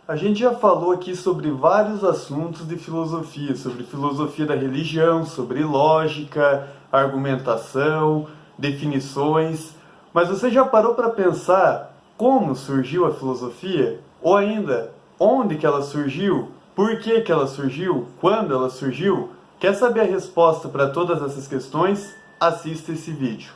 A gente já falou aqui sobre vários assuntos de filosofia, sobre filosofia da religião, sobre lógica, argumentação, definições, mas você já parou para pensar como surgiu a filosofia? Ou ainda, onde que ela surgiu? Por que que ela surgiu? Quando ela surgiu? Quer saber a resposta para todas essas questões? Assista esse vídeo.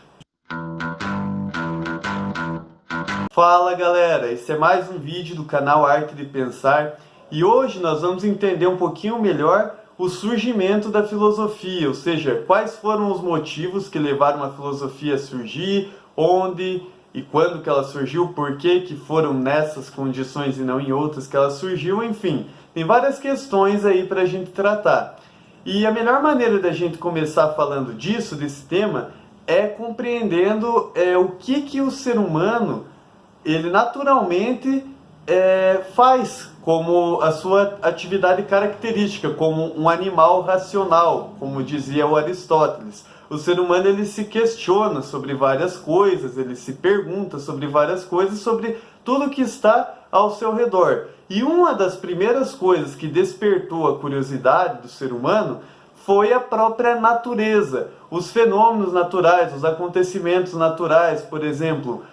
Fala galera, esse é mais um vídeo do canal Arte de Pensar e hoje nós vamos entender um pouquinho melhor o surgimento da filosofia, ou seja, quais foram os motivos que levaram a filosofia a surgir, onde e quando que ela surgiu, por que foram nessas condições e não em outras que ela surgiu, enfim, tem várias questões aí para a gente tratar. E a melhor maneira da gente começar falando disso, desse tema, é compreendendo o que o ser humano ele naturalmente faz como a sua atividade característica, como um animal racional, como dizia o Aristóteles. O ser humano ele se questiona sobre várias coisas, ele se pergunta sobre várias coisas, sobre tudo que está ao seu redor. E uma das primeiras coisas que despertou a curiosidade do ser humano foi a própria natureza, os fenômenos naturais, os acontecimentos naturais, por exemplo.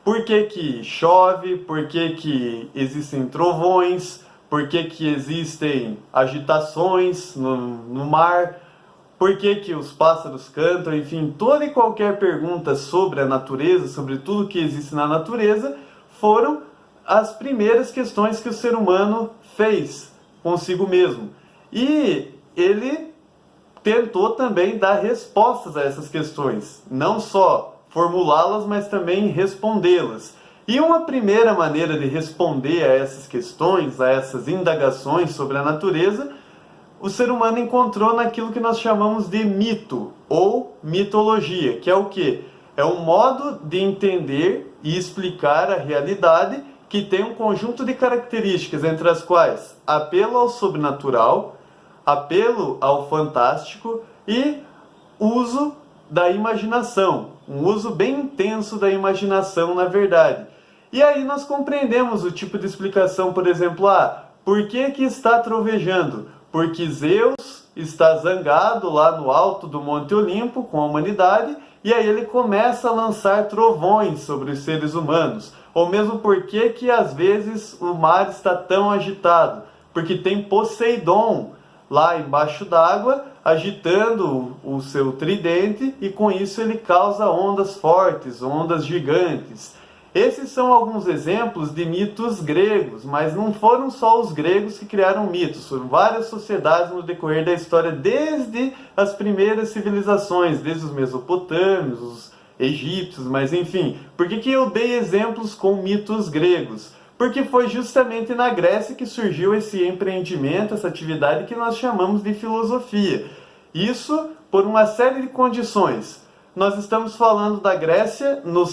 Por que que chove? Por que que existem trovões? Por que que existem agitações no mar? Por que que os pássaros cantam? Enfim, toda e qualquer pergunta sobre a natureza, sobre tudo que existe na natureza, foram as primeiras questões que o ser humano fez consigo mesmo. E ele tentou também dar respostas a essas questões, não só formulá-las, mas também respondê-las. E uma primeira maneira de responder a essas questões, a essas indagações sobre a natureza, o ser humano encontrou naquilo que nós chamamos de mito ou mitologia, que é o quê? É um modo de entender e explicar a realidade que tem um conjunto de características, entre as quais apelo ao sobrenatural, apelo ao fantástico e uso da imaginação, um uso bem intenso da imaginação, na verdade. E aí nós compreendemos o tipo de explicação, por exemplo, por que que está trovejando? Porque Zeus está zangado lá no alto do Monte Olimpo com a humanidade, e aí ele começa a lançar trovões sobre os seres humanos. Ou mesmo por que que às vezes o mar está tão agitado? Porque tem Poseidon lá embaixo d'água, agitando o seu tridente, e com isso ele causa ondas fortes, ondas gigantes. Esses são alguns exemplos de mitos gregos, mas não foram só os gregos que criaram mitos, foram várias sociedades no decorrer da história, desde as primeiras civilizações, desde os mesopotâmios, os egípcios, mas enfim. Por que eu dei exemplos com mitos gregos? Porque foi justamente na Grécia que surgiu esse empreendimento, essa atividade que nós chamamos de filosofia. Isso por uma série de condições. Nós estamos falando da Grécia no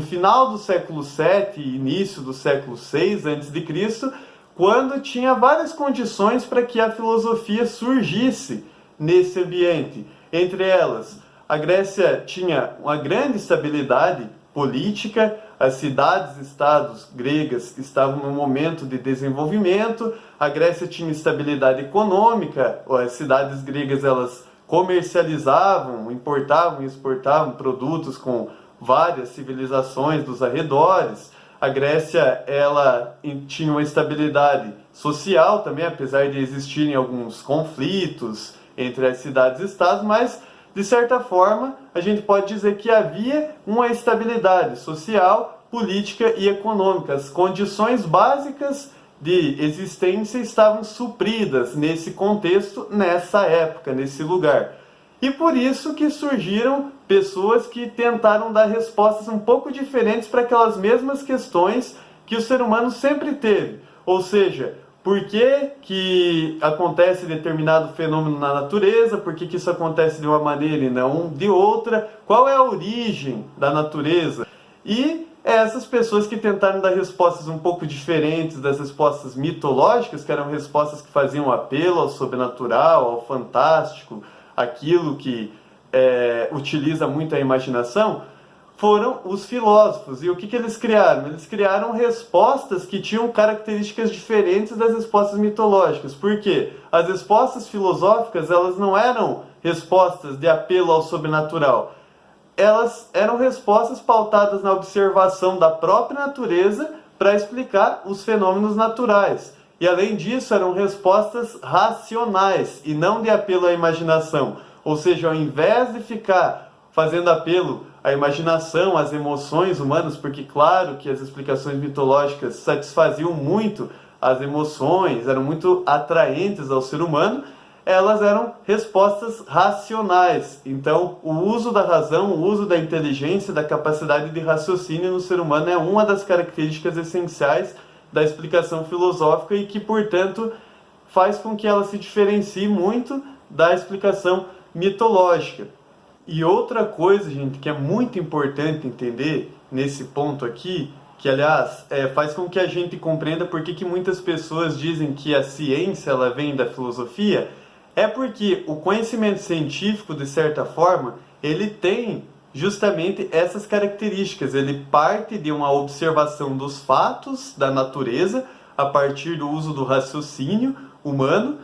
final do século VII e início do século VI a.C., quando tinha várias condições para que a filosofia surgisse nesse ambiente. Entre elas, a Grécia tinha uma grande estabilidade política, as cidades-estados gregas estavam num momento de desenvolvimento, a Grécia tinha estabilidade econômica, as cidades gregas elas comercializavam, importavam e exportavam produtos com várias civilizações dos arredores. A Grécia ela tinha uma estabilidade social também, apesar de existirem alguns conflitos entre as cidades-estados, mas de certa forma, a gente pode dizer que havia uma estabilidade social, política e econômica. As condições básicas de existência estavam supridas nesse contexto, nessa época, nesse lugar. E por isso que surgiram pessoas que tentaram dar respostas um pouco diferentes para aquelas mesmas questões que o ser humano sempre teve. Ou seja, por que que acontece determinado fenômeno na natureza? Por que que isso acontece de uma maneira e não de outra? Qual é a origem da natureza? E essas pessoas que tentaram dar respostas um pouco diferentes das respostas mitológicas, que eram respostas que faziam apelo ao sobrenatural, ao fantástico, aquilo que utiliza muito a imaginação, foram os filósofos. E o que eles criaram? Eles criaram respostas que tinham características diferentes das respostas mitológicas. Por quê? As respostas filosóficas, elas não eram respostas de apelo ao sobrenatural. Elas eram respostas pautadas na observação da própria natureza para explicar os fenômenos naturais. E além disso, eram respostas racionais e não de apelo à imaginação. Ou seja, ao invés de ficar fazendo apelo à imaginação, às emoções humanas, porque claro que as explicações mitológicas satisfaziam muito as emoções, eram muito atraentes ao ser humano, elas eram respostas racionais. Então, o uso da razão, o uso da inteligência, da capacidade de raciocínio no ser humano é uma das características essenciais da explicação filosófica e que, portanto, faz com que ela se diferencie muito da explicação mitológica. E outra coisa, gente, que é muito importante entender nesse ponto aqui, que, aliás, faz com que a gente compreenda por que muitas pessoas dizem que a ciência ela vem da filosofia, é porque o conhecimento científico, de certa forma, ele tem justamente essas características. Ele parte de uma observação dos fatos da natureza, a partir do uso do raciocínio humano,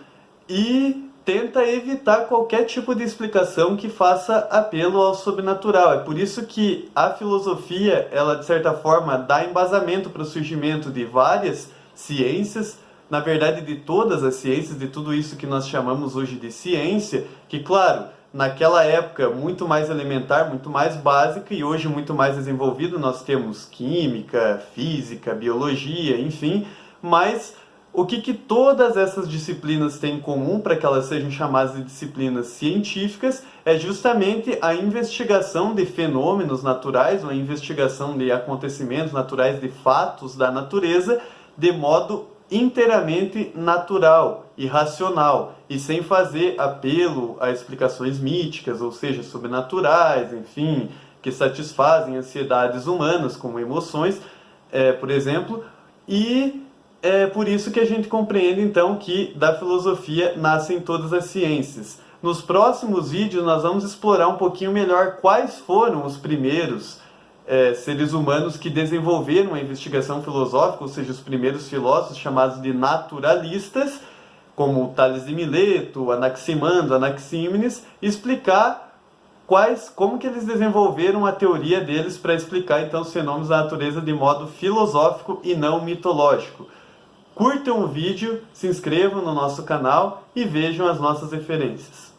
e tenta evitar qualquer tipo de explicação que faça apelo ao sobrenatural. É por isso que a filosofia, ela de certa forma dá embasamento para o surgimento de várias ciências, na verdade de todas as ciências, de tudo isso que nós chamamos hoje de ciência, que claro, naquela época muito mais elementar, muito mais básica e hoje muito mais desenvolvido, nós temos química, física, biologia, enfim, mas o que todas essas disciplinas têm em comum para que elas sejam chamadas de disciplinas científicas é justamente a investigação de fenômenos naturais, ou a investigação de acontecimentos naturais, de fatos da natureza, de modo inteiramente natural e racional, e sem fazer apelo a explicações míticas, ou seja, sobrenaturais, enfim, que satisfazem ansiedades humanas, como emoções, por exemplo, e é por isso que a gente compreende, então, que da filosofia nascem todas as ciências. Nos próximos vídeos nós vamos explorar um pouquinho melhor quais foram os primeiros seres humanos que desenvolveram a investigação filosófica, ou seja, os primeiros filósofos chamados de naturalistas, como Tales de Mileto, Anaximandro, Anaxímenes, explicar como que eles desenvolveram a teoria deles para explicar então os fenômenos da natureza de modo filosófico e não mitológico. Curtam o vídeo, se inscrevam no nosso canal e vejam as nossas referências.